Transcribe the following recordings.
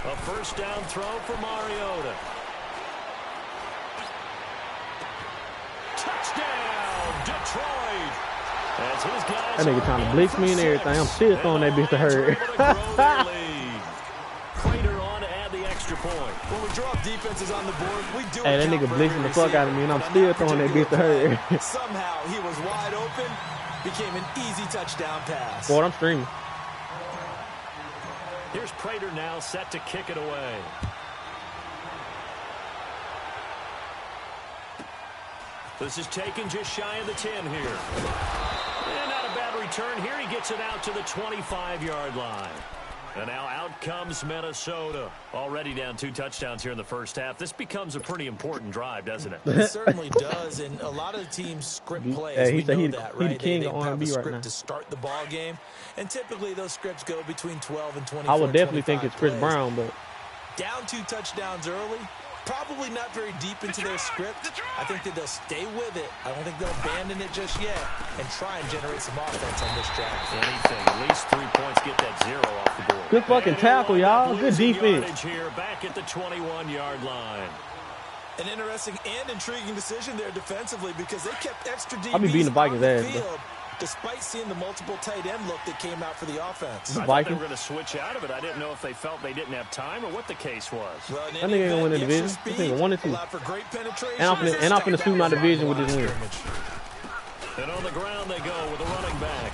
A first down throw for Mariota. Touchdown, Detroit. As his guys that nigga trying to blitz me and everything. I'm still throwing that bitch to her. Prater on to add the extra point. When we drop defenses on the board, we do. Hey, that nigga blitzing the fuck out of me, and I'm still throwing that bitch to her. Somehow he was wide open, became an easy touchdown pass. Boy, I'm streaming. Here's Prater now set to kick it away. This is taken just shy of the 10 here. And not a bad return here. He gets it out to the 25-yard line. And now out comes Minnesota. Already down 2 touchdowns here in the first half. This becomes a pretty important drive, doesn't it? It certainly does. And a lot of teams script plays. Hey, we know that, right? He the king they of have R&B a right script now. to start the ball game. And typically those scripts go between 12 and 24. I would definitely think it's Chris plays. Brown, but Down 2 touchdowns early. Probably not very deep into their script. I think that they'll stay with it. I don't think they'll abandon it just yet and try and generate some offense on this drive. Anything, at least 3 points, get that 0 off the board. good fucking tackle, y'all. Good defense. Here, back at the 21-yard line. An interesting and intriguing decision there defensively because they kept extra DBs I'll be beating the Vikings' on the ass, field, despite seeing the multiple tight end look that came out for the offense. I thought they were going to switch out of it. I didn't know if they felt they didn't have time or what the case was. Well, That nigga ain't gonna win the division. This nigga 1 and 2. And I'm finna sweep my division with this win. And on the ground they go with a running back.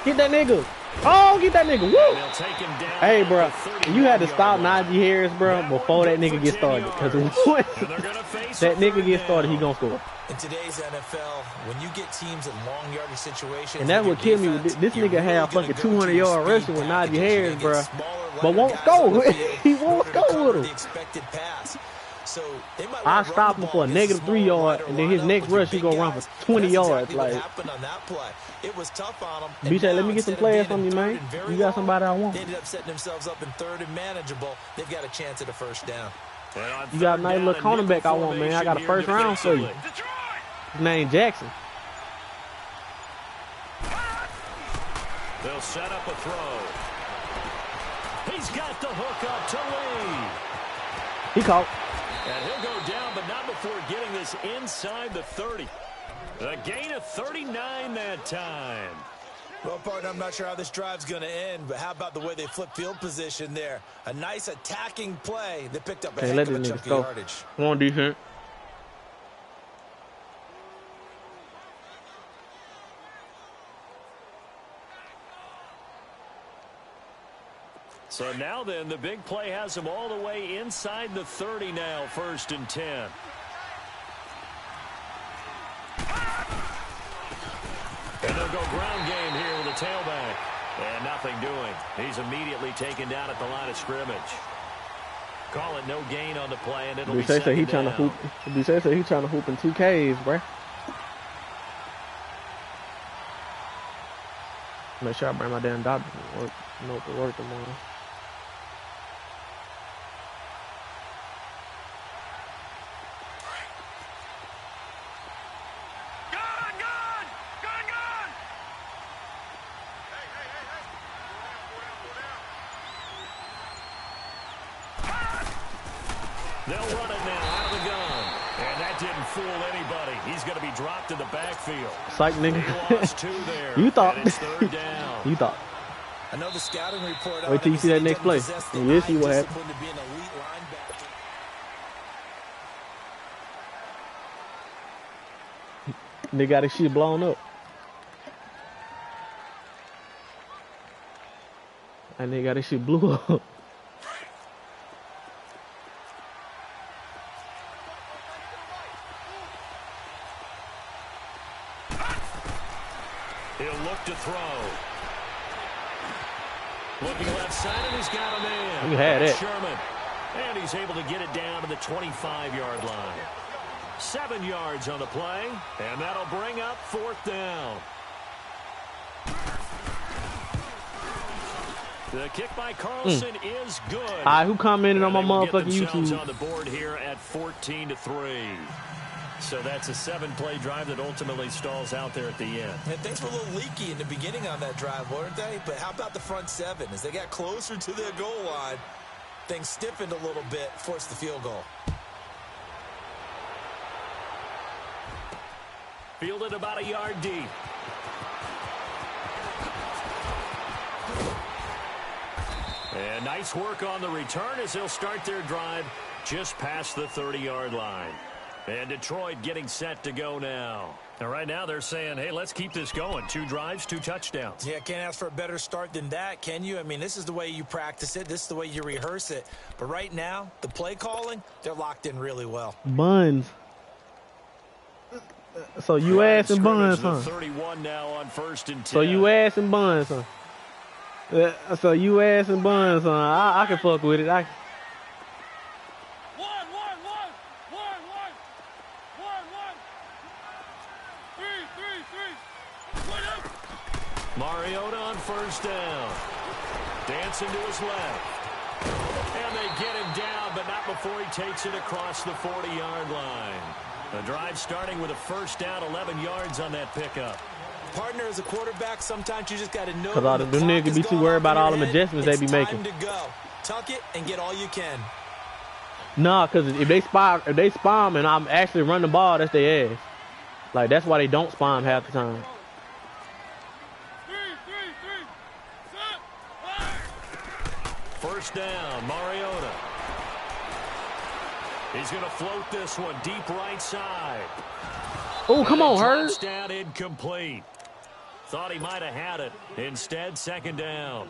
Get that nigga. Oh, get that nigga. Woo. They'll take him down. Hey, bro, you had to stop Najee Harris, bro, before that nigga get started. Because once that nigga get started, he gonna score. In today's NFL, when you get teams in long yardage situations, And that's what killed me with this nigga had fucking 200-yard rushing with Najee Harris, bro. But won't score. He won't score with him. So I stopped him for a -3 yard, and then his next rush, he gonna run for 20 yards. Like, it was tough on him. BJ, let me get some players from you, man. You got somebody I want. They ended up setting themselves up in 3rd and manageable. They've got a chance at a first down. You got a nice little cornerback I want, man. I got a first round for you. His name Jackson. They'll set up a throw. He's got the hook up to Lee. He caught. And he'll go down, but not before getting this inside the 30. A gain of 39 that time. Well, partner, I'm not sure how this drive's going to end, but how about the way they flip field position there? A nice attacking play. They picked up a heck of a chunk of yardage. Come on, defense. So now then, the big play has them all the way inside the 30 now, 1st and 10. And they'll go ground game here with a tailback. And nothing doing. He's immediately taken down at the line of scrimmage. Call it no gain on the play, and it'll be second down. He trying to hoop. He trying to hoop in 2Ks, bruh. Make sure I bring my damn doctor to work. No, to work tomorrow. They'll run it now out of the gun. And that didn't fool anybody. He's going to be dropped in the backfield. Psych, nigga. He lost 2 there. You thought. And it's 3rd down. You thought. I know the scouting report. Wait till you see that next play. And you'll see what happens. They got his shit blown up. And they got his shit blew up. He'll look to throw. Looking left side, and he's got a man. You had it. Sherman. And he's able to get it down to the 25-yard line. 7 yards on the play, and that'll bring up 4th down. The kick by Carlson is good. All right, who commented on my motherfucking YouTube? On the board here at 14-3. So that's a 7-play drive that ultimately stalls out there at the end. And things were a little leaky in the beginning on that drive, weren't they? But how about the front 7? As they got closer to their goal line, Things stiffened a little bit, forced the field goal. Fielded about a yard deep. And nice work on the return as they'll start their drive just past the 30-yard line. And Detroit getting set to go now. And right now they're saying, hey, let's keep this going. 2 drives, 2 touchdowns. Yeah, can't ask for a better start than that, can you? I mean, this is the way you practice it. This is the way you rehearse it. But right now, the play calling, they're locked in really well. Buns. So you asking Buns, huh? 31 now on 1st and 10. So you asking Buns, huh? So you asking Buns, huh? I can fuck with it. Mariota on 1st down. Dancing to his left. And they get him down, but not before he takes it across the 40-yard line. The drive starting with a 1st down, 11 yards on that pickup. Partner, as a quarterback, sometimes you just got to know. Because all the niggas be too worried about all the adjustments they be making. It's time to go. Tuck it and get all you can. Nah, because if they spy and I'm actually running the ball, that's their ass. Like, that's why they don't spy him half the time. First down, Mariota. He's going to float this one deep right side. Oh, come on, Hurd. Touchdown incomplete. Thought he might have had it. Instead, 2nd down.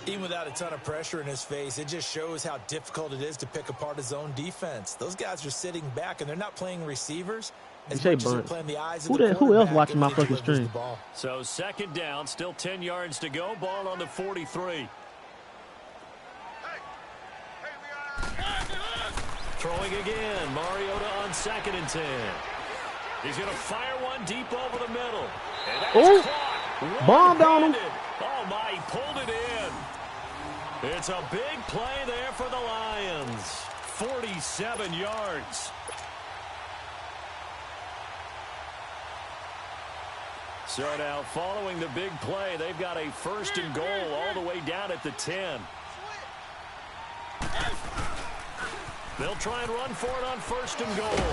Even without a ton of pressure in his face, it just shows how difficult it is to pick apart his own defense. Those guys are sitting back, and they're not playing receivers. As much as they're playing the eyes of the who else watching my fucking stream? So 2nd down, still 10 yards to go. Ball on the 43. Throwing again. Mariota on 2nd and 10. He's going to fire one deep over the middle. Oh, bombed on him. Oh, my, he pulled it in. It's a big play there for the Lions. 47 yards. So now, following the big play, they've got a 1st and goal all the way down at the 10. They'll try and run for it on 1st and goal.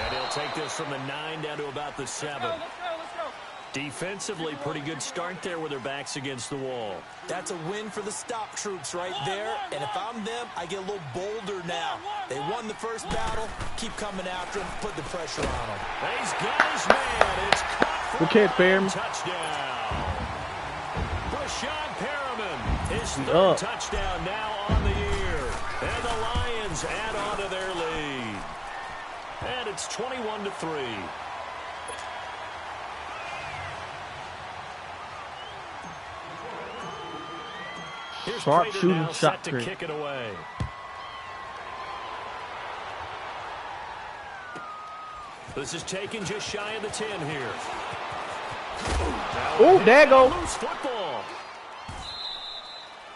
And he'll take this from the 9 down to about the 7. Let's go. Defensively, pretty good start there with their backs against the wall. That's a win for the stop troops right there. And if I'm them, I get a little bolder now. They won the first battle. Keep coming after him. Put the pressure on him. He's got his man. It's caught for a touchdown. Brashad Perriman, his 3rd touchdown now on the year. And the Lions add on to their lead. And it's 21-3. Here's Sharp Prater shooting now shot set to kick it away. This is taken just shy of the 10 here. Oh, there goes. Loose football.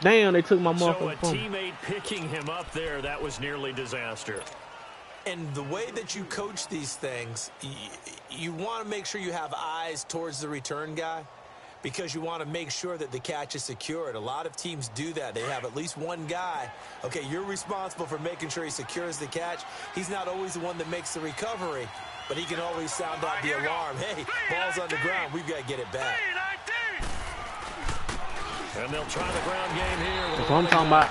Damn, they took my So motherfucking a phone. teammate picking him up there, that was nearly disaster. And the way that you coach these things, you want to make sure you have eyes towards the return guy, because you want to make sure that the catch is secured. A lot of teams do that. They have at least one guy. Okay, you're responsible for making sure he secures the catch. He's not always the one that makes the recovery, but he can always sound out the alarm. Hey, ball's on the ground. We've got to get it back. And they'll try the ground game here. That's what I'm talking about.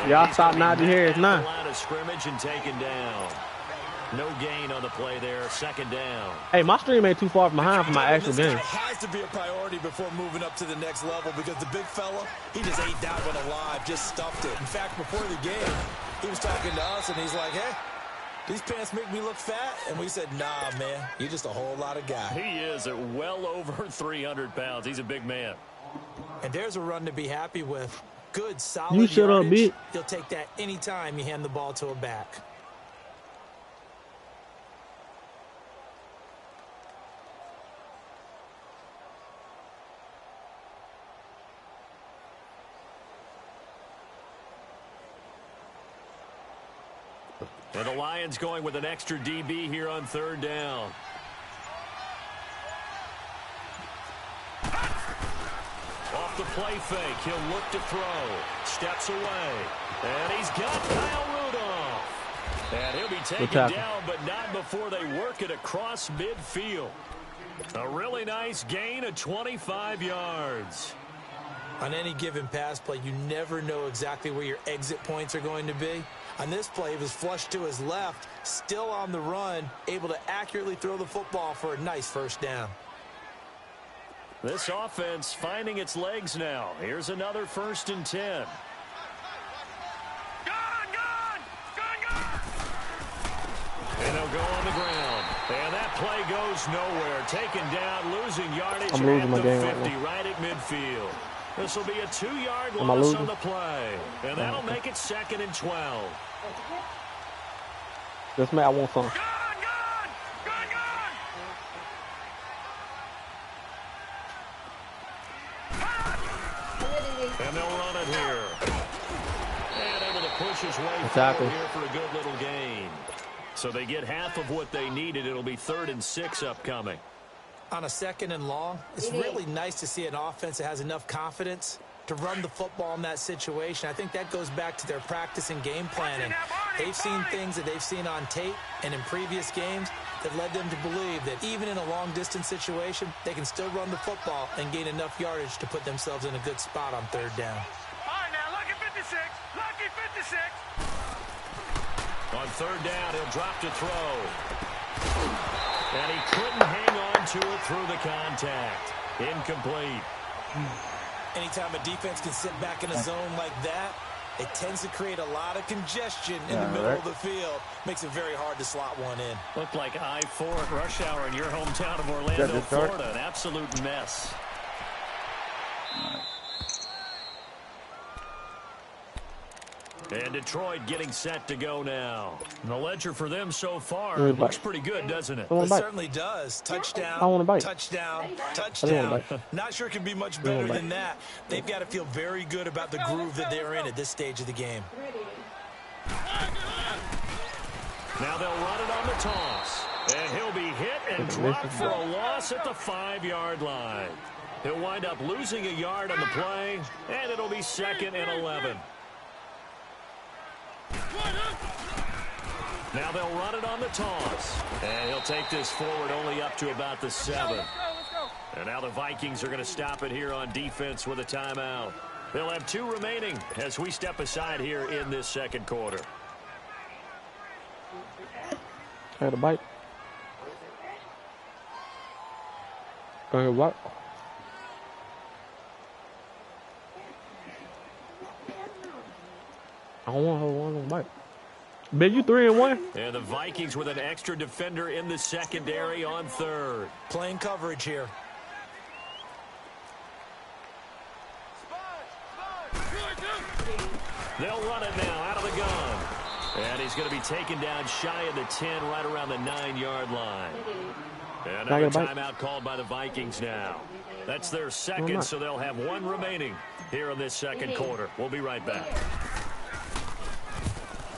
Y'all stop Najee Harris now. Line of scrimmage and taken down. No gain on the play there. 2nd down. Hey, my stream ain't too far behind from my actual game. This guy has to be a priority before moving up to the next level, because the big fella, he just ate that one alive, just stuffed it. In fact, before the game, he was talking to us, and he's like, hey, these pants make me look fat. And we said, nah, man, you're just a whole lot of guy. He is at well over 300 pounds. He's a big man. And there's a run to be happy with. Good, solid You shut up, yardage. bitch. He'll take that anytime you hand the ball to a back. And the Lions going with an extra DB here on 3rd down. Off the play fake, he'll look to throw. Steps away. And got Kyle Rudolph. And he'll be taken down, but not before they work it across midfield. A really nice gain of 25 yards. On any given pass play, you never know exactly where your exit points are going to be. On this play, it was flushed to his left, still on the run, able to accurately throw the football for a nice first down. This offense finding its legs now. Here's another 1st and 10. And they'll go on the ground. And that play goes nowhere. Taken down, losing yardage at the 50, right at midfield. This will be a 2-yard loss on the play. And that'll make it 2nd and 12. This man, I want some. And they'll run it here. And able to push his way forward here for a good little gain. So they get half of what they needed. It'll be 3rd and 6 upcoming. On a 2nd and long, it's really nice to see an offense that has enough confidence to run the football in that situation. I think that goes back to their practice and game planning. They've seen things that they've seen on tape and in previous games that led them to believe that even in a long-distance situation, they can still run the football and gain enough yardage to put themselves in a good spot on 3rd down. All right, now, lucky 56. Lucky 56. On 3rd down, he'll drop to throw. And he couldn't hang on to it through the contact. Incomplete. Anytime a defense can sit back in a zone like that, it tends to create a lot of congestion in the middle of the field. Makes it very hard to slot one in. Looked like I-4 at rush hour in your hometown of Orlando, Florida. An absolute mess. And Detroit getting set to go now. And the ledger for them so far looks pretty good, doesn't it? It certainly does. Touchdown, touchdown, touchdown. Not sure it can be much better than that. They've got to feel very good about the groove that they're in at this stage of the game. Now they'll run it on the toss. And he'll be hit and dropped for a loss at the 5-yard line. He'll wind up losing a yard on the play, and it'll be 2nd and 11. Now they'll run it on the toss. And he'll take this forward only up to about the 7. And now the Vikings are going to stop it here on defense with a timeout. They'll have 2 remaining as we step aside here in this 2nd quarter. Had a bite. Go ahead, what? I don't want to hold on to bite. Ben, you 3 and 1. And the Vikings with an extra defender in the secondary on 3rd. Playing coverage here. They'll run it now out of the gun. And he's going to be taken down shy of the 10, right around the 9-yard line. And another timeout called by the Vikings now. That's their 2nd, so they'll have 1 remaining here in this 2nd quarter. We'll be right back.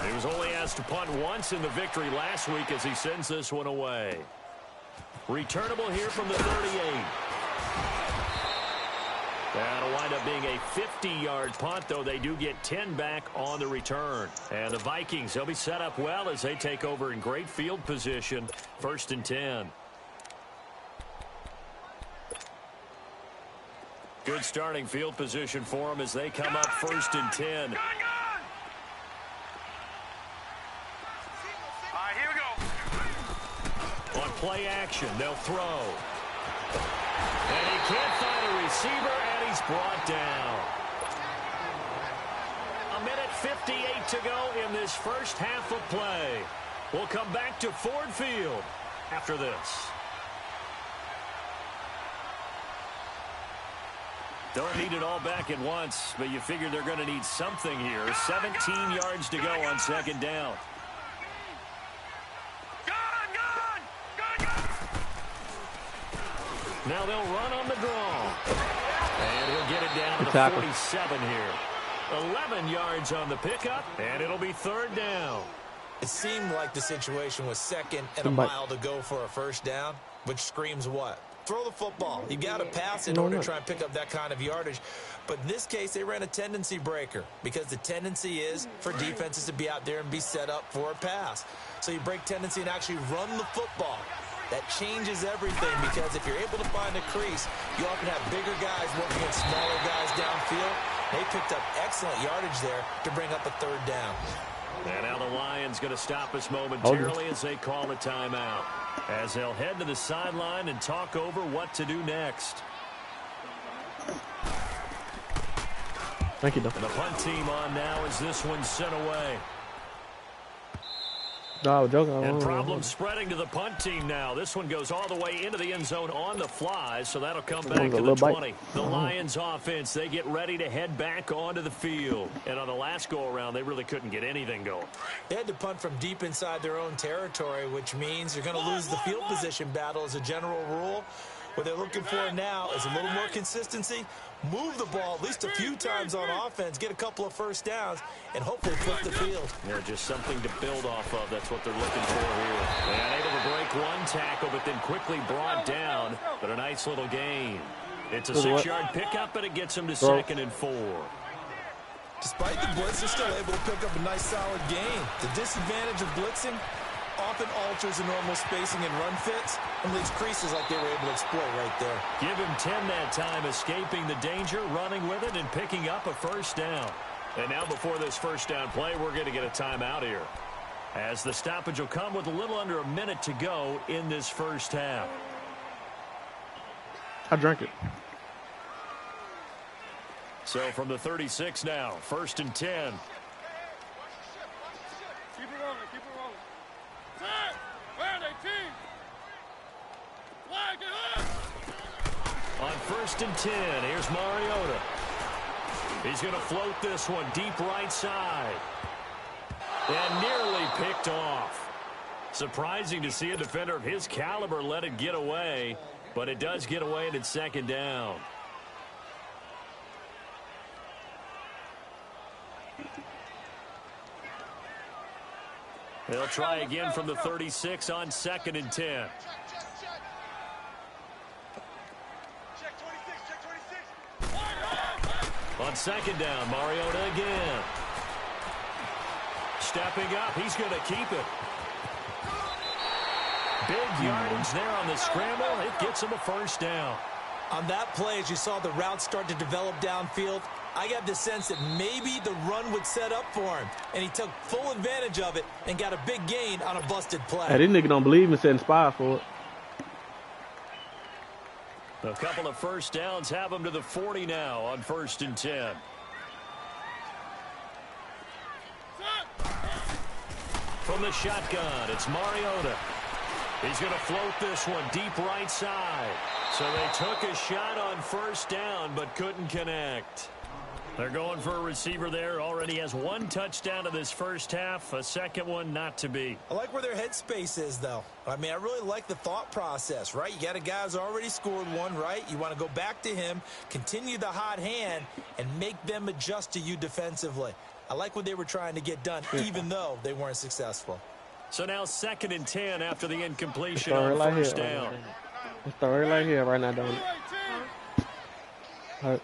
He was only asked to punt once in the victory last week as he sends this one away. Returnable here from the 38. That'll wind up being a 50-yard punt, though they do get 10 back on the return. And the Vikings, they'll be set up well as they take over in great field position. 1st and 10. Good starting field position for them as they come up 1st and 10. On play action, they'll throw. And he can't find a receiver, and he's brought down. 1:58 to go in this first half of play. We'll come back to Ford Field after this. Don't need it all back at once, but you figure they're going to need something here. 17 yards to go on 2nd down. Now they'll run on the draw. And he'll get it down to the 47 here. 11 yards on the pickup, and it'll be 3rd down. It seemed like the situation was 2nd and a mile to go for a 1st down, which screams what? throw the football. You got to pass in order to try and pick up that kind of yardage. But in this case, they ran a tendency breaker because the tendency is for defenses to be out there and be set up for a pass. So you break tendency and actually run the football. That changes everything because if you're able to find a crease, you often have bigger guys working against smaller guys downfield. They picked up excellent yardage there to bring up a third down. And now the Lions going to stop us momentarily as they call a timeout, as they'll head to the sideline and talk over what to do next. Thank you, Doug. And the punt team on now as this one's sent away. No, joking. And problems spreading to the punt team now. This one goes all the way into the end zone on the fly, so that'll come back to the 20. The Lions offense, they get ready to head back onto the field. And on the last go-around, they really couldn't get anything going. They had to punt from deep inside their own territory, which means you're going to lose the field position battle as a general rule. What they're looking for now is a little more consistency, move the ball at least a few times on offense, get a couple of first downs, and hopefully flip the field. Yeah, just something to build off of. That's what they're looking for here. And able to break one tackle, but then quickly brought down. But a nice little gain. It's a 6-yard pickup, but it gets them to 2nd and 4. Despite the blitz, they're still able to pick up a nice solid gain. The disadvantage of blitzing often alters the normal spacing and run fits and leaves creases like they were able to exploit right there. Give him 10 that time, escaping the danger, running with it, and picking up a first down. And now before this first down play, we're going to get a timeout here, as the stoppage will come with a little under a minute to go in this first half. I drank it. So from the 36 now, 1st and 10. Keep it rolling, keep it rolling. Time! Where are they, team? Flag it up! On 1st and 10, here's Mariota. He's going to float this one deep right side. And nearly picked off. Surprising to see a defender of his caliber let it get away, but it does get away and it's 2nd down. They'll try again from the 36 on 2nd and 10. Check 26, check 26. On 2nd down, Mariota again. Stepping up, he's going to keep it. Big yardage there on the scramble. It gets him a first down. On that play, as you saw the route start to develop downfield, I got the sense that maybe the run would set up for him, and he took full advantage of it and got a big gain on a busted play. Hey, this nigga don't believe in setting spy for it. A couple of first downs have him to the 40 now on 1st and 10. From the shotgun, it's Mariota. He's going to float this one deep right side. So they took a shot on 1st down, but couldn't connect. They're going for a receiver there. Already has 1 touchdown in this first half. A second one not to be. I like where their headspace is, though. I mean, I really like the thought process, right? You got a guy who's already scored one, right? You want to go back to him, continue the hot hand, and make them adjust to you defensively. I like what they were trying to get done, even though they weren't successful. So now 2nd and 10 after the incompletion on 1st down. Let's throw it right here right now, don't it? All right.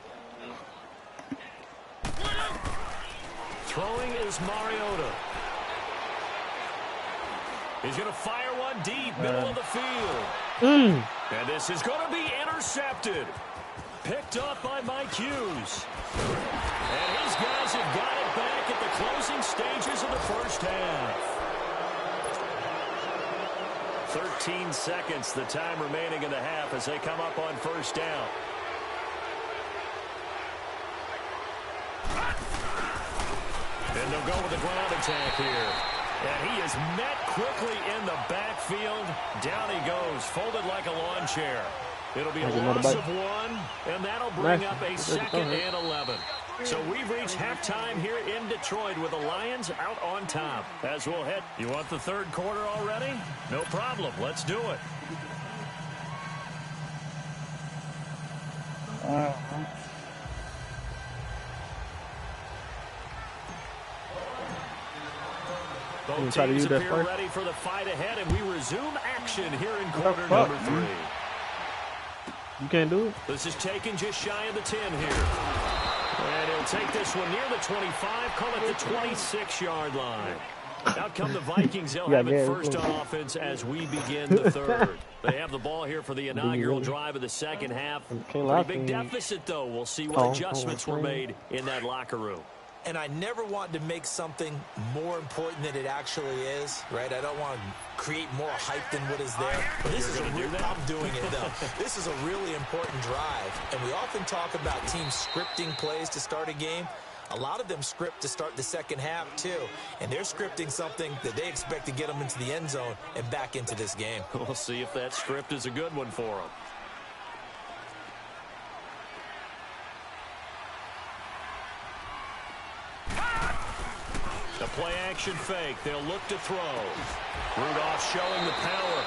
Throwing is Mariota. He's going to fire one deep, middle of the field. And this is going to be intercepted. Picked up by Mike Hughes. And his guys have got it back at the closing stages of the first half. 13 seconds, the time remaining in the half as they come up on 1st down. And they'll go with the ground attack here. And he is met quickly in the backfield. Down he goes, folded like a lawn chair. It'll be a loss of 1, and that'll bring up a 2nd and 11. So we've reached halftime here in Detroit with the Lions out on top. As we'll head, you want the 3rd quarter already? No problem. Let's do it. Both teams appear ready for the fight ahead, and we resume action here in quarter number 3. You can't do it? This is taken just shy of the 10 here. And he'll take this one near the 25, call it the 26-yard line. Out come the Vikings. They'll have it first on offense as we begin the third. They have the ball here for the inaugural drive of the second half. Pretty big deficit, though. We'll see what adjustments were made in that locker room. And I never want to make something more important than it actually is, right? I don't want to create more hype than what is there. But this is I'm doing it, though. This is a really important drive. And we often talk about teams scripting plays to start a game. A lot of them script to start the second half, too. And they're scripting something that they expect to get them into the end zone and back into this game. We'll see if that script is a good one for them. The play action fake. They'll look to throw. Rudolph showing the power.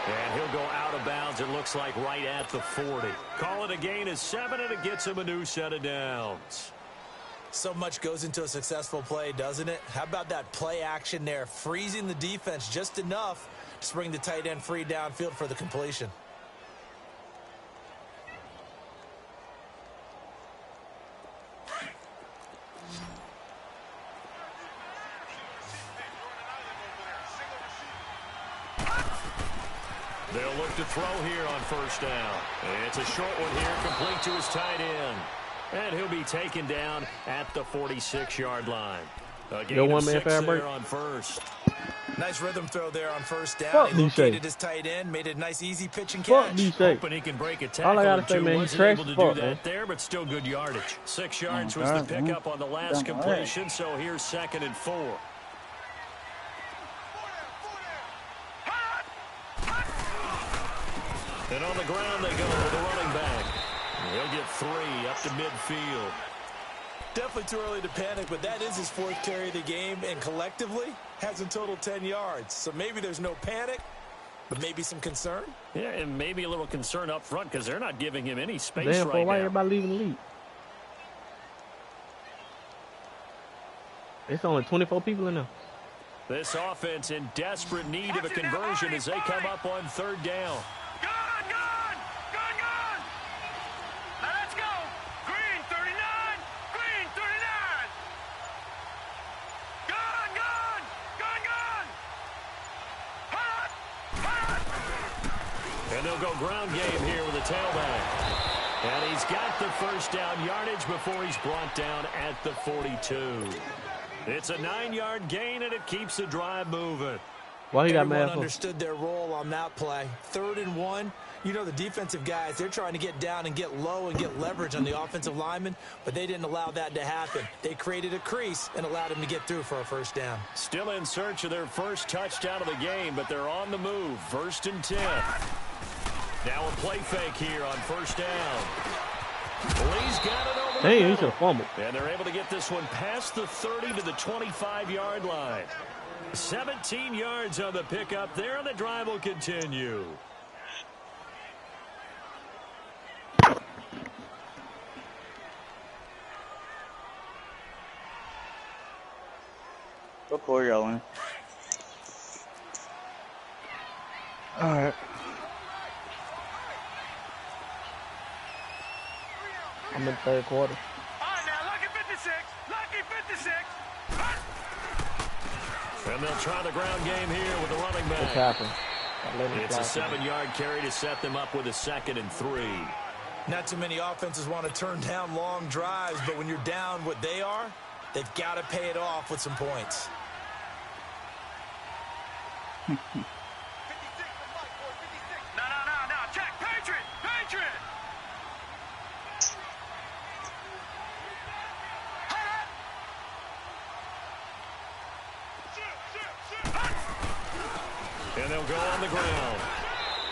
And he'll go out of bounds, it looks like, right at the 40. Call it a gain of 7, and it gets him a new set of downs. So much goes into a successful play, doesn't it? How about that play action there, freezing the defense just enough to bring the tight end free downfield for the completion. They'll look to throw here on first down. It's a short one here, complete to his tight end. And he'll be taken down at the 46-yard line. A gain of 6 there on first. Nice rhythm throw there on first down. He located his tight end, made it a nice easy pitch and catch. Hoping he can break a tackle. All I gotta say, man, wasn't able to do that there, but still good yardage. 6 yards was the pickup on the last completion, so here's 2nd and 4. And on the ground they go with the running back. He'll get 3 up to midfield. Definitely too early to panic, but that is his 4th carry of the game, and collectively has in total 10 yards. So maybe there's no panic, but maybe some concern. Yeah, and maybe a little concern up front because they're not giving him any space right now. Why everybody leaving the lead? It's only 24 people in there. This offense in desperate need of a conversion as they come up on 3rd down. And they'll go ground game here with a tailback. And he's got the first down yardage before he's brought down at the 42. It's a 9-yard gain, and it keeps the drive moving. Why he got mad? Everyone understood their role on that play. 3rd and 1. You know, the defensive guys, they're trying to get down and get low and get leverage on the offensive lineman, but they didn't allow that to happen. They created a crease and allowed him to get through for a first down. Still in search of their first touchdown of the game, but they're on the move. 1st and 10. Now a play fake here on first down. Lee's got it over the he should have fumbled. And they're able to get this one past the 30 to the 25-yard line. 17 yards on the pickup there, and the drive will continue. Go pour y'all in. All right. I'm in 3rd quarter. All right, now, lucky 56. Lucky 56. And they'll try the ground game here with the running back. What's happened? It's a 7-yard carry to set them up with a 2nd and 3. Not too many offenses want to turn down long drives, but when you're down what they are, they've got to pay it off with some points. No. Check. Patriot. And they'll go on the ground.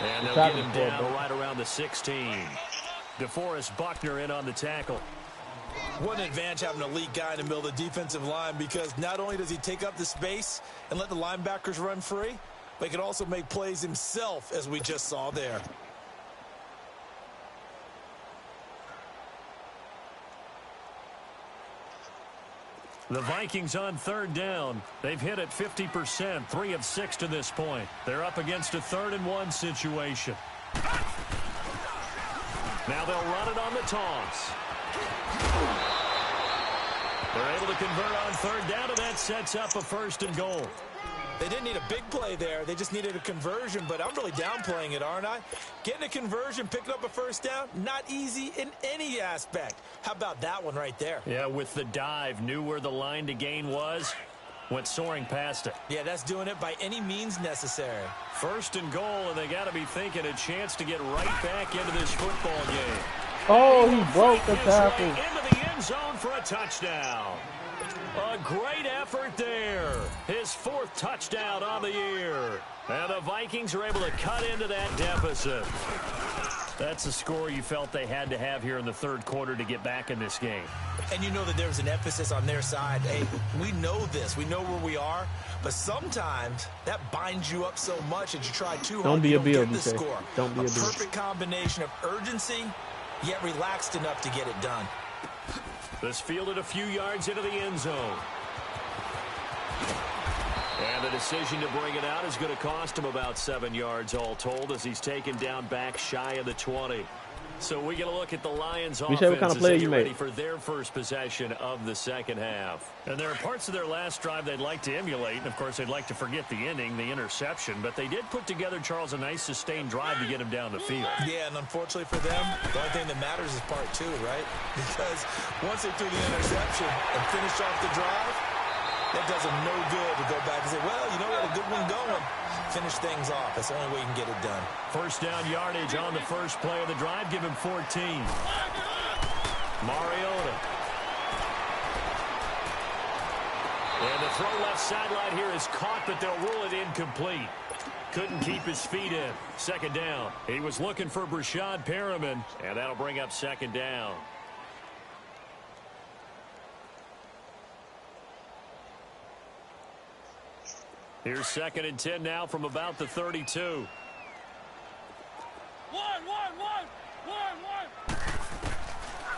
And they'll get him down right around the 16. DeForest Buckner in on the tackle. What an advantage having an elite guy in the middle of the defensive line, because not only does he take up the space and let the linebackers run free, but he can also make plays himself, as we just saw there. The Vikings on 3rd down. They've hit it 50%, 3 of 6 to this point. They're up against a 3rd and 1 situation. Now they'll run it on the toss. They're able to convert on third down, and that sets up a 1st and goal. They didn't need a big play there. They just needed a conversion, but I'm really downplaying it, aren't I? Getting a conversion, picking up a 1st down, not easy in any aspect. How about that one right there? Yeah, with the dive, knew where the line to gain was, went soaring past it. Yeah, that's doing it by any means necessary. 1st and goal, and they got to be thinking a chance to get right back into this football game. Oh, he broke the tackle. Into the end zone for a touchdown. A great effort there. His 4th touchdown on the year. And the Vikings are able to cut into that deficit. That's a score you felt they had to have here in the 3rd quarter to get back in this game. And you know that there's an emphasis on their side. Hey, we know this. We know where we are. But sometimes that binds you up so much that you try too hard. Don't be a Bill, get the score. Don't be a Bill. Perfect combination of urgency, yet relaxed enough to get it done. This fielded a few yards into the end zone. And the decision to bring it out is going to cost him about 7 yards all told as he's taken down back shy of the 20. So we get a look at the Lions offense what kind of play as they you get ready made. for their first possession of the 2nd half. And there are parts of their last drive they'd like to emulate. And, of course, they'd like to forget the ending, the interception. But they did put together, Charles, a nice sustained drive to get him down the field. Yeah, and unfortunately for them, the only thing that matters is part 2, right? Because once they threw the interception and finished off the drive, that does them no good to go back and say, well, you know, we had a good one going. Finish things off. That's the only way you can get it done. 1st down yardage on the first play of the drive. Give him 14. Mariota. And the throw left sideline here is caught, but they'll rule it incomplete. Couldn't keep his feet in. 2nd down. He was looking for Brashad Perriman, and that'll bring up 2nd down. Here's 2nd and 10 now from about the 32.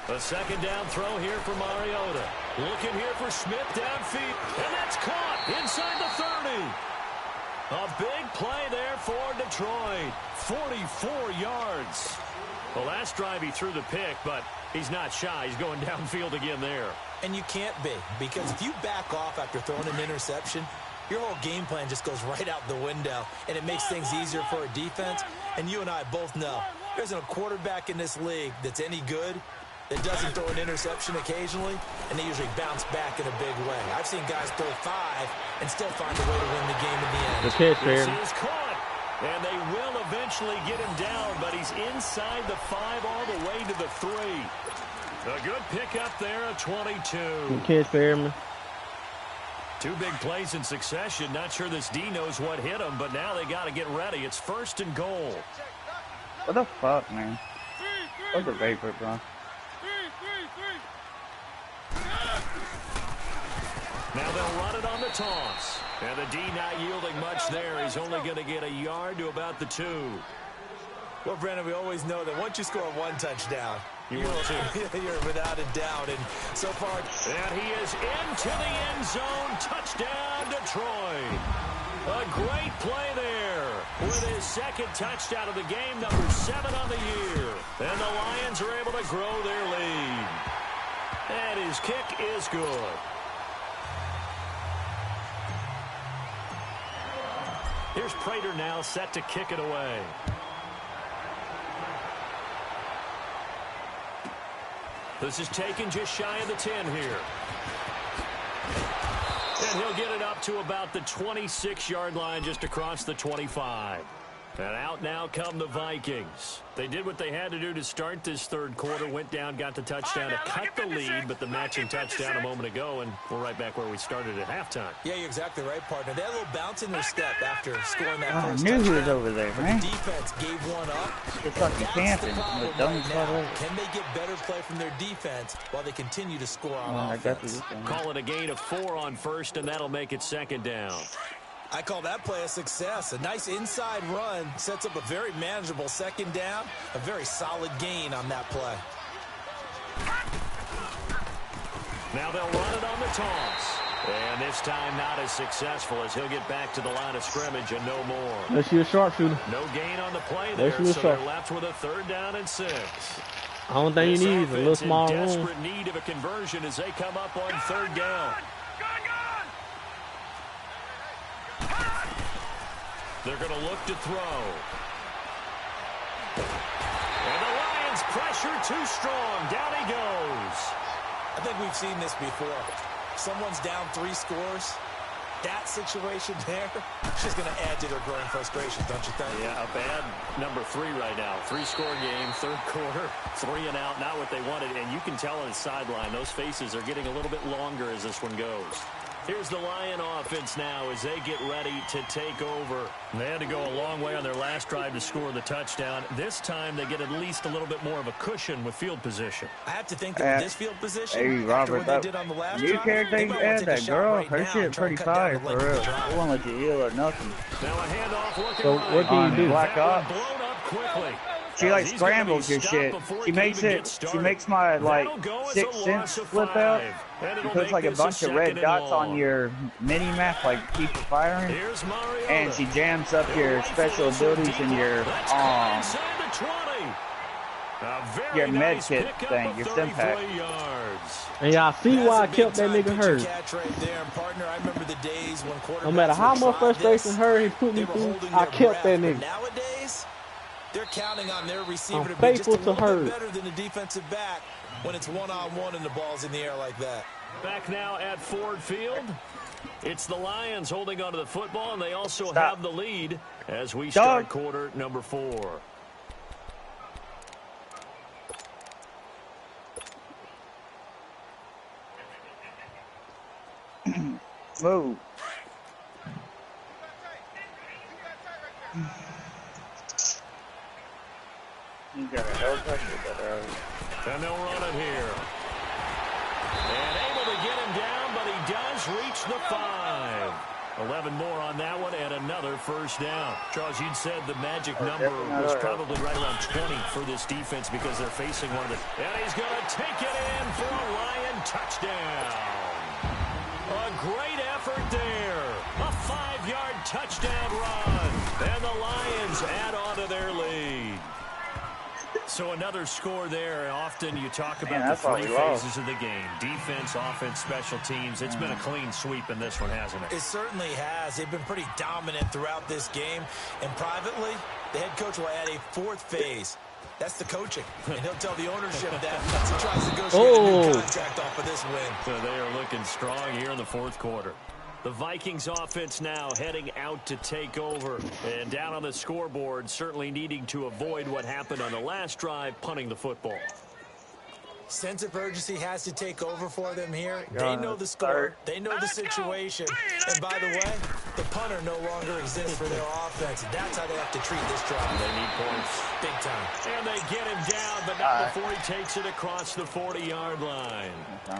A 2nd down throw here for Mariota. Looking here for Smith downfield. And that's caught inside the 30. A big play there for Detroit. 44 yards. The last drive he threw the pick, but he's not shy. He's going downfield again there. And you can't be, because if you back off after throwing an interception, your whole game plan just goes right out the window, and it makes things easier for a defense. And you and I both know there isn't a quarterback in this league that's any good that doesn't throw an interception occasionally, and they usually bounce back in a big way. I've seen guys throw 5 and still find a way to win the game in the end. The catch, This is caught, and they will eventually get him down, but he's inside the 5 all the way to the 3. A good pickup there at 22. Good catch, Perriman. 2 big plays in succession. Not sure this D knows what hit him, but now they got to get ready. It's 1st and goal. What the fuck, man? What's the vapor, bro? Now they'll run it on the toss. And the D not yielding much there. He's only going to get a yard to about the 2. Well, Brandon, we always know that once you score 1 touchdown, You're without a doubt. And so far, and he is into the end zone. Touchdown, Detroit. A great play there with his 2nd touchdown of the game, number 7 on the year. And the Lions are able to grow their lead. And his kick is good. Here's Prater now set to kick it away. This is taken just shy of the 10 here. And he'll get it up to about the 26-yard line, just across the 25. And out now come the Vikings. They did what they had to do to start this 3rd quarter. Went down, got the touchdown to cut the lead, but the matching touchdown a moment ago, and we're right back where we started at halftime. yeah, you're exactly right, partner. They had a little bounce in their step after scoring that I first knew he touchdown. was over there, But man. the defense gave one up. It's fucking That's camping. the problem Don't right fall now. over. Can they get better play from their defense while they continue to score on I got offense? this. Call it a gain of 4 on 1st, and that'll make it 2nd down. I call that play a success. A nice inside run sets up a very manageable 2nd down. A very solid gain on that play. Now they'll run it on the toss. And this time not as successful as he'll get back to the line of scrimmage and no more. Let's see a sharpshooter. No gain on the play there, so they're left with a 3rd down and 6. I don't think you need a little small room. Desperate need of a conversion as they come up on 3rd down. They're going to look to throw. And the Lions pressure too strong. Down he goes. I think we've seen this before. Someone's down 3 scores. That situation there is just going to add to their growing frustration, don't you think? Yeah, a bad number 3 right now. 3-score game, 3rd quarter, 3 and out, not what they wanted. And you can tell on the sideline, those faces are getting a little bit longer as this one goes. Here's the Lion offense now as they get ready to take over. They had to go a long way on their last drive to score the touchdown. This time they get at least a little bit more of a cushion with field position. I have to think that with this field position, hey, Robert, they did on the last you drive, character they you might add take a that shot girl, right her now shit and try pretty and cut down fire the for length of real. the drive. They won't let you heal or nothing. Now a handoff looking So right. what can you do? Black Ops. Blown up quickly. She like He's scrambles gonna your be shit. stopped before She he can makes even it. get She started. makes my like That'll go as 6th a sense loss of flip out. 5. And She it'll puts make like a this bunch of 2nd red and dots long. on your mini map, like keep it firing, Here's Mariota. and she jams up your Rifle special this one abilities deep and your left. That's caught inside the 20. A very your med nice kit pickup thing, of your stim pack. 33 yards. And y'all see why I kept that nigga hurt. Catch right there. And partner, I remember the days when No matter how much frustration hurt he put me they were through, holding I their kept that breath. nigga. But nowadays, they're counting on their receiver I'm to be just a faithful to little her. bit better than the defensive back when it's one-on-one and the ball's in the air like that. Back now at Ford Field. It's the Lions holding onto the football, and they also Stop. have the lead as we Dog. start quarter number 4. Move. You got a hell pressure, but And they'll run it here. And able to get him down, but he does reach the 5. 11 more on that one and another 1st down. Charles, you'd said the magic number was probably right around 20 for this defense because they're facing one of the... And he's going to take it in for a Lion touchdown. A great effort there. A 5-yard touchdown run. And the Lions add on to their lead. So another score there. Often you talk about the 3 phases of the game. Defense, offense, special teams. It's been a clean sweep in this one, hasn't it? It certainly has. They've been pretty dominant throughout this game. And privately, the head coach will add a 4th phase. That's the coaching. And he'll tell the ownership that as he tries to negotiate a new contract off of this win. So they are looking strong here in the 4th quarter. The Vikings offense now heading out to take over. And down on the scoreboard, certainly needing to avoid what happened on the last drive, punting the football. Sense of urgency has to take over for them here. They know the score. They know the situation. And by the way, the punter no longer exists for their offense. That's how they have to treat this drive. They need points. Big time. And they get him down, but not before he takes it across the 40-yard line.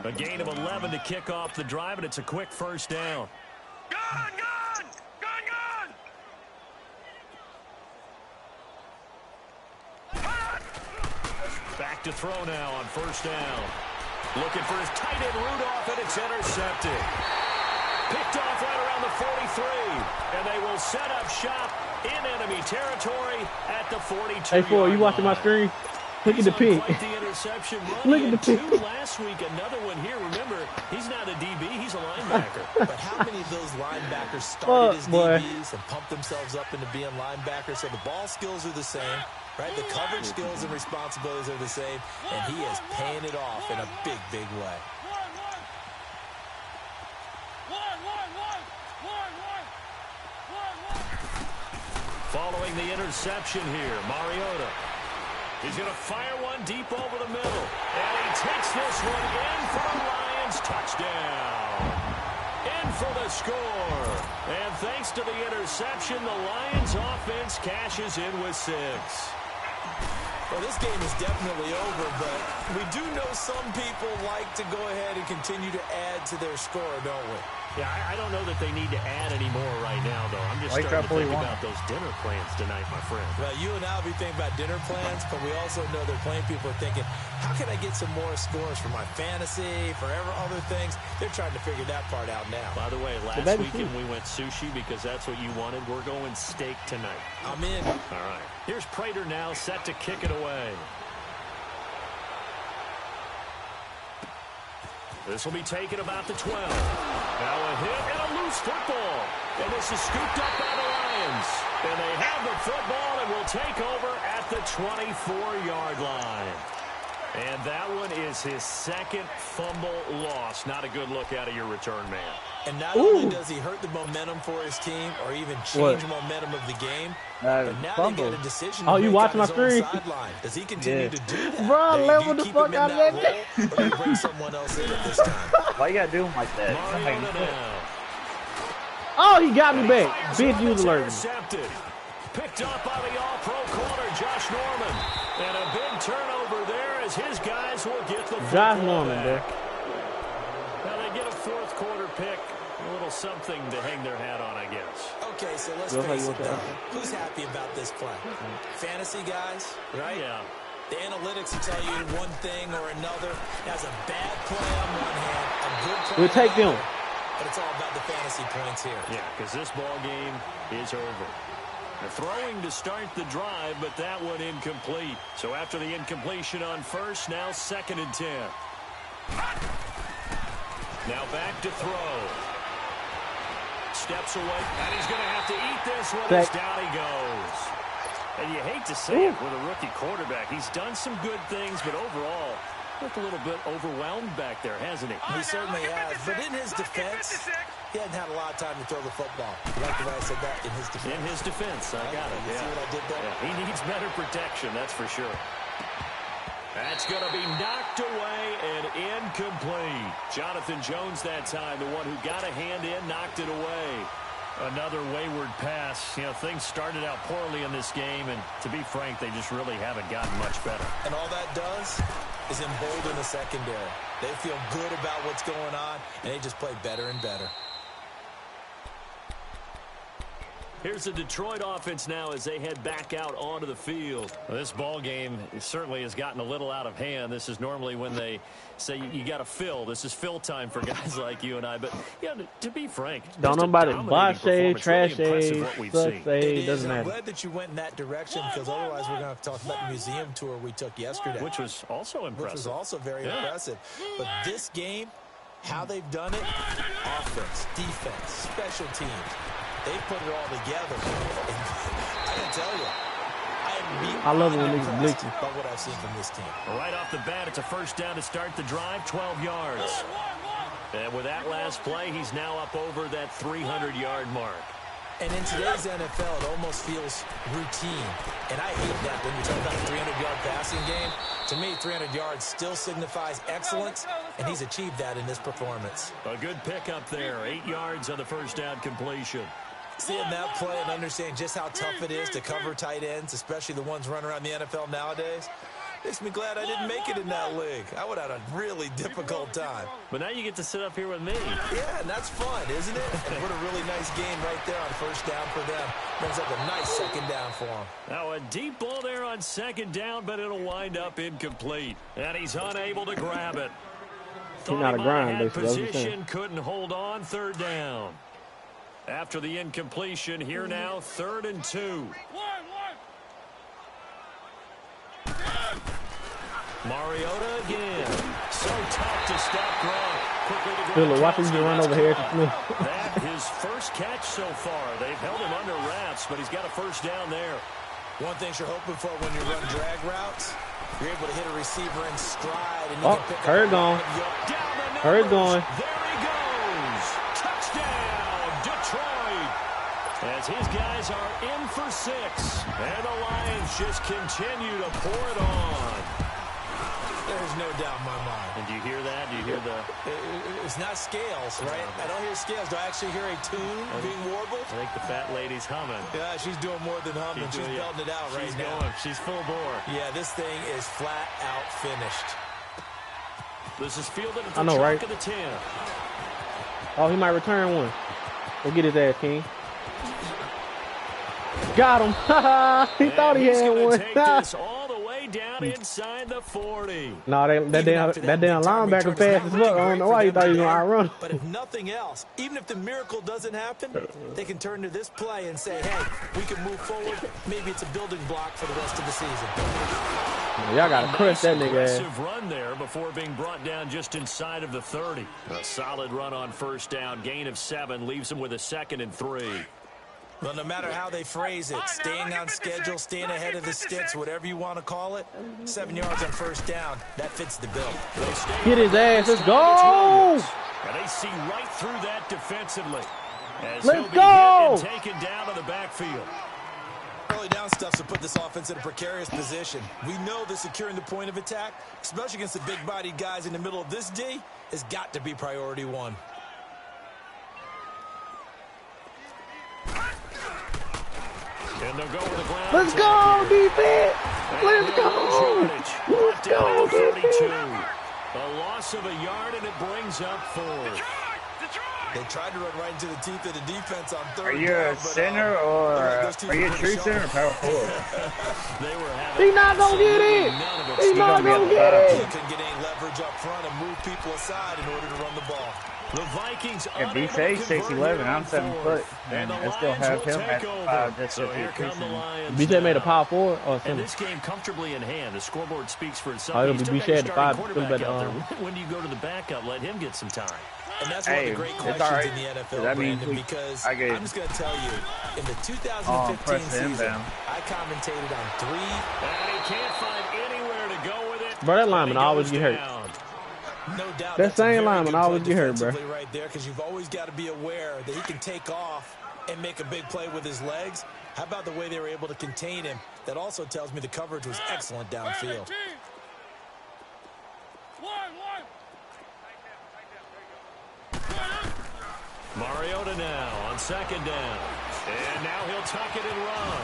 A gain of 11 to kick off the drive, and it's a quick 1st down. Gun! Back to throw now on 1st down. Looking for his tight end Rudolph, and it's intercepted. Picked off right around the 43. And they will set up shop in enemy territory at the 42. Hey, Ford, you watching my screen? Look at the pick. Look at the pick. Last week, another one here. Remember, he's not a DB, he's a linebacker. But how many of those linebackers started as DBs and pumped themselves up into being linebackers? So the ball skills are the same, right? The coverage skills and responsibilities are the same, and he is paying it off in a big, big way. Following the interception here, Mariota. He's going to fire one deep over the middle. And he takes this one in for the Lions touchdown. In for the score. And thanks to the interception, the Lions offense cashes in with 6. Well, this game is definitely over, but we do know some people like to go ahead and continue to add to their score, don't we? Yeah, I don't know that they need to add any more right now, though. I'm just starting to think about those dinner plans tonight, my friend. Well, you and I will be thinking about dinner plans, but we also know that plenty of people are thinking, how can I get some more scores for my fantasy, for other things? They're trying to figure that part out now. By the way, last weekend we went sushi because that's what you wanted. We're going steak tonight. I'm in. All right. Here's Prater now set to kick it away. This will be taken about the 12. Now a hit and a loose football. And this is scooped up by the Lions. And they have the football and will take over at the 24-yard line. And that one is his second fumble loss. Not a good look out of your return man. And not only does he hurt the momentum for his team or even change momentum of the game, but now they get a decision to you make watching on my his own screen? sideline. Does he continue to do that? Bro, Do level you the keep fuck him in out of that that role, or do you bring someone else in at this time? Why you gotta do him like that? Oh, he got me back. Big user alert. Picked up by the all-pro corner, Josh Norman. And a big turnover there as his guys will get the Josh Norman, back. Now they get a fourth quarter pick. A little something to hang their hat on, I guess. Okay, so let's face it, though. Who's happy about this play? Fantasy guys, right? Yeah. The analytics will tell you one thing or another. Has a bad play on one hand, a good play We'll take them. but it's all about the fantasy points here. Yeah, because this ball game is over. They're throwing to start the drive, but that one incomplete. So after the incompletion on first, now 2nd and 10. Now back to throw. Steps away, and he's going to have to eat this one as down he goes. And you hate to say it with a rookie quarterback. He's done some good things, but overall, looked a little bit overwhelmed back there, hasn't he? He certainly has. But in his defense, he hadn't had a lot of time to throw the football. You like the way I said that? In his defense. In his defense, I got it. You see what I did there? Yeah, he needs better protection, that's for sure. That's going to be knocked away and incomplete. Jonathan Jones that time, the one who got a hand in, knocked it away. Another wayward pass. You know, things started out poorly in this game, and to be frank, they just really haven't gotten much better. And all that does is embolden the secondary. They feel good about what's going on, and they just play better and better. Here's the Detroit offense now as they head back out onto the field. Well, this ball game certainly has gotten a little out of hand. This is normally when they say you got to fill. This is fill time for guys like you and I. But, yeah, to be frank, don't know about it. Box shade, trash shade, suck It shade, is. doesn't I'm matter. glad that you went in that direction because otherwise we're going to have to talk about the museum tour we took yesterday. Which was also impressive. Which was also very impressive. But this game, how they've done it, offense, defense, special teams, they've put it all together. I can tell you, I love it when niggas blitzing. About what I've seen from this team. Right off the bat, it's a first down to start the drive, 12 yards. And with that last play, he's now up over that 300-yard mark. And in today's NFL, it almost feels routine. And I hate that when you talk about a 300-yard passing game. To me, 300 yards still signifies excellence, and he's achieved that in this performance. A good pickup there, 8 yards on the first down completion. Seeing that play and understanding just how tough it is to cover tight ends, especially the ones running around the NFL nowadays, makes me glad I didn't make it in that league. I would have had a really difficult time. But now you get to sit up here with me. Yeah, and that's fun, isn't it? And what a really nice game right there on first down for them. Brings up a nice second down for them. Now a deep ball there on second down, but it'll wind up incomplete. And he's unable to grab it. He's not a grind, basically. Position, couldn't hold on, third down. After the incompletion, here now, 3rd and 2. Mariota again. So tough to stop Gronk. Philip, watch him run over here to Smith. That his first catch so far. They've held him under wraps, but he's got a first down there. One thing you're hoping for when you run drag routes, you're able to hit a receiver in stride. And you can pick Hurd gone. Hurd going. There he goes. Touchdown, Detroit. As his guys are in for 6. And the Lions just continue to pour it on. There's no doubt in my mind. And do you hear that? Do you hear the... It's not scales, right? I don't hear scales. Do I actually hear a tune being warbled? I think the fat lady's humming. Yeah, she's doing more than humming. She's belting it out right now. She's full bore. Yeah, this thing is flat out finished. This is fielded at the top of the 10. Oh, he might return one. Go get his ass, King. Got him. He thought he had one. Take this all the way down inside the 40. No, that damn linebacker fast as fuck. I don't know why he thought he was going to outrun. But if nothing else, even if the miracle doesn't happen, they can turn to this play and say, hey, we can move forward. Maybe it's a building block for the rest of the season. Y'all got to crush that nigga ass. Aggressive run there before being brought down just inside of the 30. A solid run on first down. Gain of 7 leaves him with a 2nd and 3. Well, no matter how they phrase it, staying on schedule, staying ahead of the sticks, whatever you want to call it, 7 yards on first down, that fits the bill. Get his ass. Let's go. And they see right through that defensively. As Let's he'll be go. hit and taken down to the backfield. Early down stuff to put this offense in a precarious position. We know that securing the point of attack, especially against the big-bodied guys in the middle of this D, has got to be priority 1. And they'll go with the ground. Let's go, defense. Let's go. Let's go, 32. A loss of a yard, and it brings up 4. They tried to run right into the teeth of the defense on 3rd. Are you a center or are you a true center or power forward? He's not going to get it. He's not going to get it. He couldn't get any leverage up front and move people aside in order to run the ball. The Vikings If he says 6'11", I'm 7 foot, and I still have him at 5. That's so here come the Lions. BJ made a power forward or And something. this game comfortably in hand. The scoreboard speaks for itself. Oh, it'll You be still got BJ your at the starting 5. quarterback Still out better, there. When do you go to the backup? Let him get some time. And that's one of the great questions all right. in the NFL, That means Brandon, because I get I'm just going to tell you, in the 2015 season, down. I commentated on 3. And he can't find anywhere to go with it. Bro, that lineman always get hurt. Down. No doubt. That same lineman always get hurt, bro. Right there, because you've always got to be aware that he can take off and make a big play with his legs. How about the way they were able to contain him? That also tells me the coverage was excellent downfield. Mariota now on 2nd down. And now he'll tuck it and run.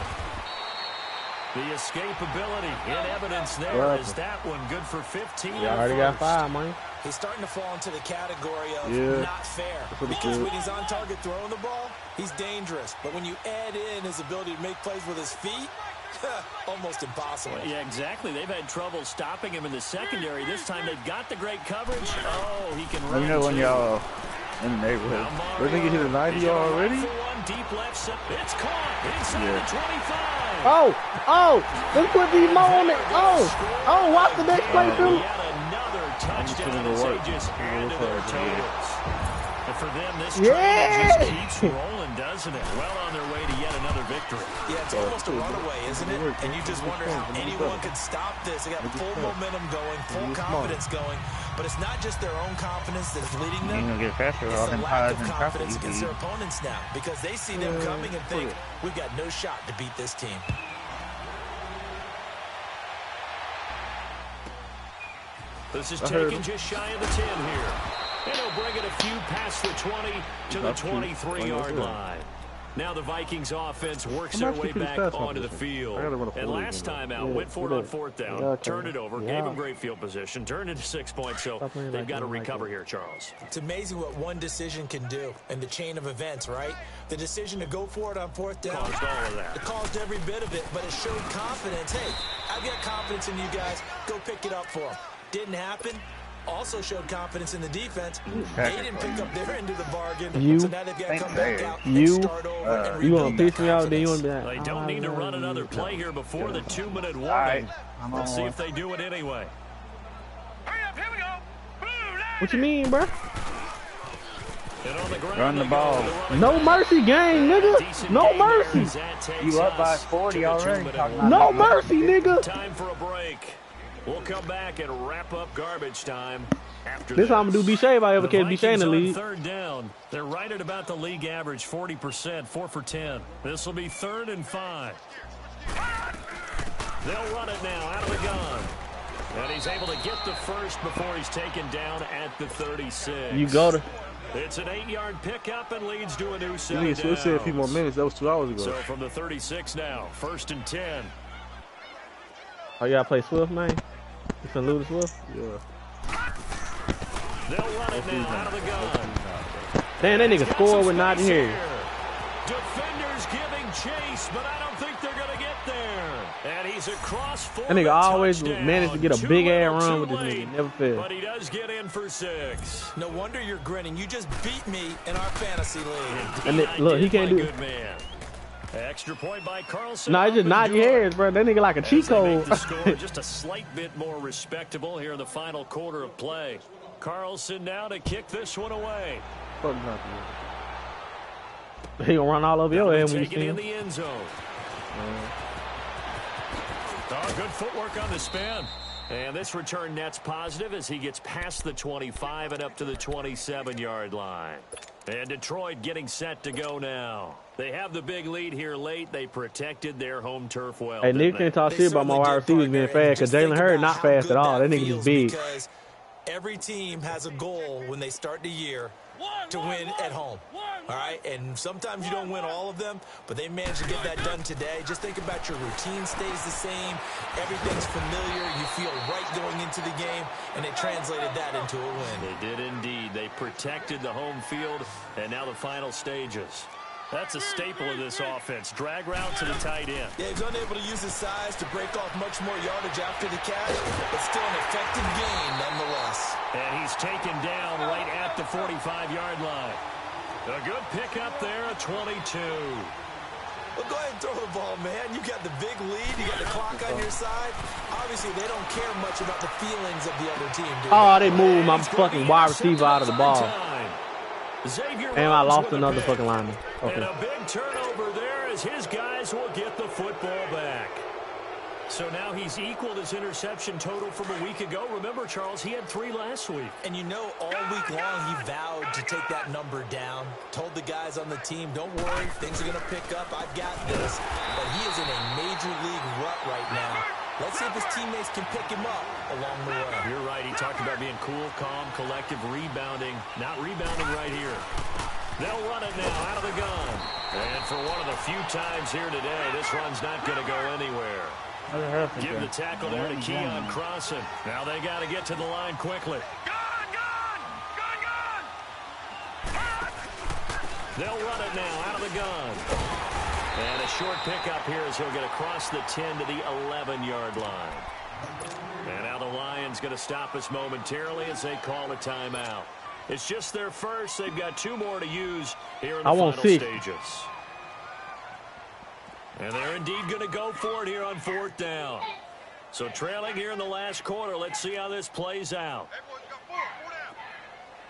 The escapability in evidence there. Is that one good for 15? You already got 5, man. He's starting to fall into the category of not fair. Pretty Because good. when he's on target throwing the ball, he's dangerous. But when you add in his ability to make plays with his feet, almost impossible. Yeah, exactly. They've had trouble stopping him in the secondary. This time they've got the great coverage. Oh, he can run. You know when y'all in the neighborhood. We're going to get to the 90 already? Deep left side. It's caught inside the 25. Oh, let's put these more on it. Oh, watch the next play through. Yet another touchdown as they just add to their totals. And for them, this train just keeps rolling, doesn't it? Well on their way to yet another victory. Yeah, it's almost a runaway, isn't it? And you just wonder how anyone could stop this. They got full momentum going, full confidence going. But it's not just their own confidence that is leading them. You're going to get faster It's all the them lack pies of and confidence coffee. against their opponents now. Because they see them coming and think, we've got no shot to beat this team. This is taken just shy of the 10 here. And he'll bring it a few past the 20 to the 23-yard line. Now the Vikings offense works their way back onto the field. And last time out, went for it on 4th down, turned it over, gave them great field position, turned into 6 points. So they've got to recover here, Charles. It's amazing what one decision can do in the chain of events, right? The decision to go for it on 4th down. Caused all of that. It caused every bit of it, but it showed confidence. Hey, I've got confidence in you guys. Go pick it up for them. Didn't happen. Also showed confidence in the defense. They didn't pick up their end of the bargain. So now they've got to come back out and start over and You rebuild want to piss me off, then you want to be They like, don't need to run another play here before the 2-minute warning. Let's see if they do it anyway. Hurry up, here we go. what you mean, bro? And on the ground, Run the ball. No mercy game, nigga. No mercy. You up by 40 already. Talking about No mercy, nigga. Time for a break. We'll come back and wrap up garbage time after This how I'm going to do B-Shea if I ever catch B-Shea in the league. 3rd down. They're right at about the league average, 40%, 4 for 10. This will be 3rd and 5. They'll run it now out of the gun. And he's able to get the first before he's taken down at the 36. You go to. It's an 8-yard pickup and leads to a new set You of need to switch it a few more downs. minutes. That was 2 hours ago. So from the 36 now, 1st and 10. Oh, you got to play Swift, man? You finna lose Swift? Yeah. They'll run it now out of the gun. Damn, that nigga scored with Najee Harris. Defenders giving chase, but I don't think they're going to get there. And he's across for That nigga always touchdown. managed to get a big ass run with this nigga. Never failed. But he does get in for 6. No wonder you're grinning. You just beat me in our fantasy league. And look, he can't do it. Extra point by Carlson. Nah, it's just Najee Harris, bro. That nigga like a cheat code. The score just a slight bit more respectable here in the final quarter of play. Carlson now to kick this one away. Fuck He gonna run all over your head when you see him. In the end zone. Oh, good footwork on the spin. And this return net's positive as he gets past the 25 and up to the 27-yard line. And Detroit getting set to go now. They have the big lead here late. They protected their home turf well. Hey, Nick can't talk shit about my wide receivers being fast because Jalen Hurd not fast at all. That nigga just big. Because every team has a goal when they start the year to win at home. All right, and sometimes you don't win all of them, but they managed to get that done today. Just think about your routine stays the same. Everything's familiar. You feel right going into the game, and they translated that into a win. They did indeed. They protected the home field, and now the final stages. That's a staple of this offense. Drag route to the tight end. Yeah, he's unable to use his size to break off much more yardage after the catch, but still an effective gain nonetheless. And he's taken down right at the 45-yard line. A good pickup there, a 22. Well, go ahead and throw the ball, man. You got the big lead. You got the clock on your side. Obviously, they don't care much about the feelings of the other team, do they moved my fucking wide receiver out of the ball. And I lost another fucking lineman. Okay. And a big turnover there as his guys will get the football back. So now he's equaled his interception total from a week ago. Remember, Charles, he had 3 last week. And you know, all week long he vowed to take that number down. Told the guys on the team, don't worry, things are going to pick up. I've got this. But he is in a major league rut right now. Let's see if his teammates can pick him up along the way. You're right. He talked about being cool, calm, collective, rebounding. Not rebounding right here. They'll run it now out of the gun. And for one of the few times here today, this run's not going to go anywhere. Give the tackle there to Keon Crossan. Now they got to get to the line quickly. They'll run it now out of the gun. And a short pickup here as he'll get across the 10 to the 11-yard line. And now the Lions going to stop us momentarily as they call a timeout. It's just their first. They've got 2 more to use here in the final stages. And they're indeed going to go for it here on 4th down. So trailing here in the last quarter. Let's see how this plays out.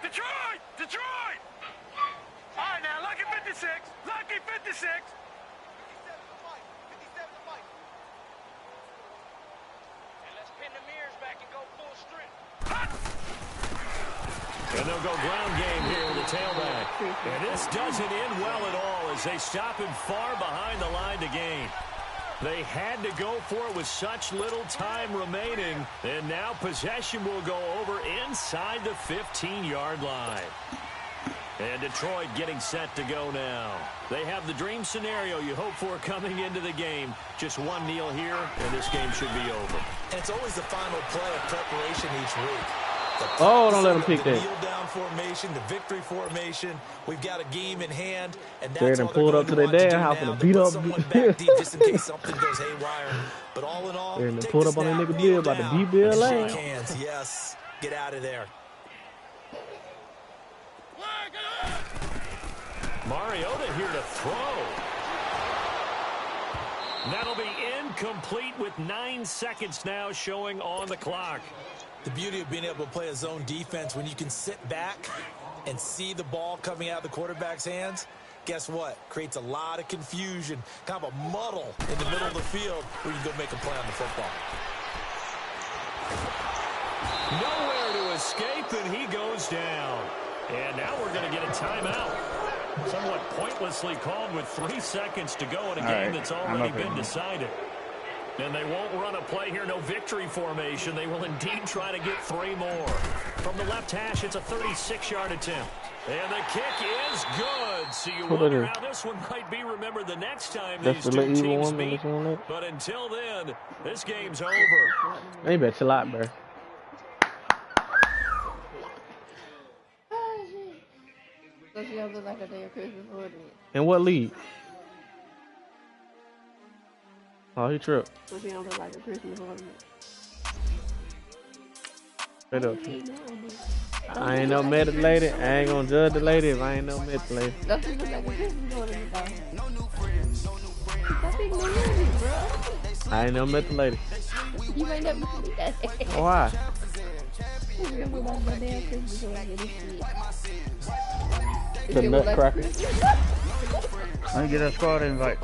Detroit! Detroit! All right, now, lucky 56. Lucky 56. 57 to fight. And let's pin the mirrors back and go full strength. And they'll go ground game here with the tailback. And this doesn't end well at all as they stop him far behind the line to gain. They had to go for it with such little time remaining. And now possession will go over inside the 15-yard line. And Detroit getting set to go now. They have the dream scenario you hope for coming into the game. Just one kneel here, and this game should be over. And it's always the final play of preparation each week. Oh, don't let him pick the that. kneel down formation, the victory formation. We've got a game in hand, and They're that's done all pulled they're up to going their to dad house do now. and beat up. Someone back deep just in case something goes haywire. But all in all, They're done take pulled the up on snap, that nigga kneel Bill about to down, beat Bill and Lang. shake hands. Yes, get out of there. Mariota here to throw. That'll be incomplete with 9 seconds now showing on the clock. The beauty of being able to play a zone defense when you can sit back and see the ball coming out of the quarterback's hands, guess what? Creates a lot of confusion, kind of a muddle in the middle of the field where you can go make a play on the football. Nowhere to escape, and he goes down. And now we're going to get a timeout. Somewhat pointlessly called with 3 seconds to go in a game that's already been decided. And they won't run a play here, no victory formation. They will indeed try to get 3 more. From the left hash, it's a 36-yard attempt. And the kick is good. So you wonder how this one might be remembered the next time these two teams meet. But until then, this game's over. They bet you a lot, bro. don't look like a damn Christmas ornament. In what league? Oh, he tripped. But he don't look like a Christmas ornament. Straight up. I ain't no method lady. I ain't gonna judge the lady if I ain't no method lady. Don't you look like a Christmas ornament, though? That's big no money, bro. I ain't no method lady. You ain't never seen that. Why? You look like a damn Christmas ornament and shit. The nutcracker. Let me get a squad invite.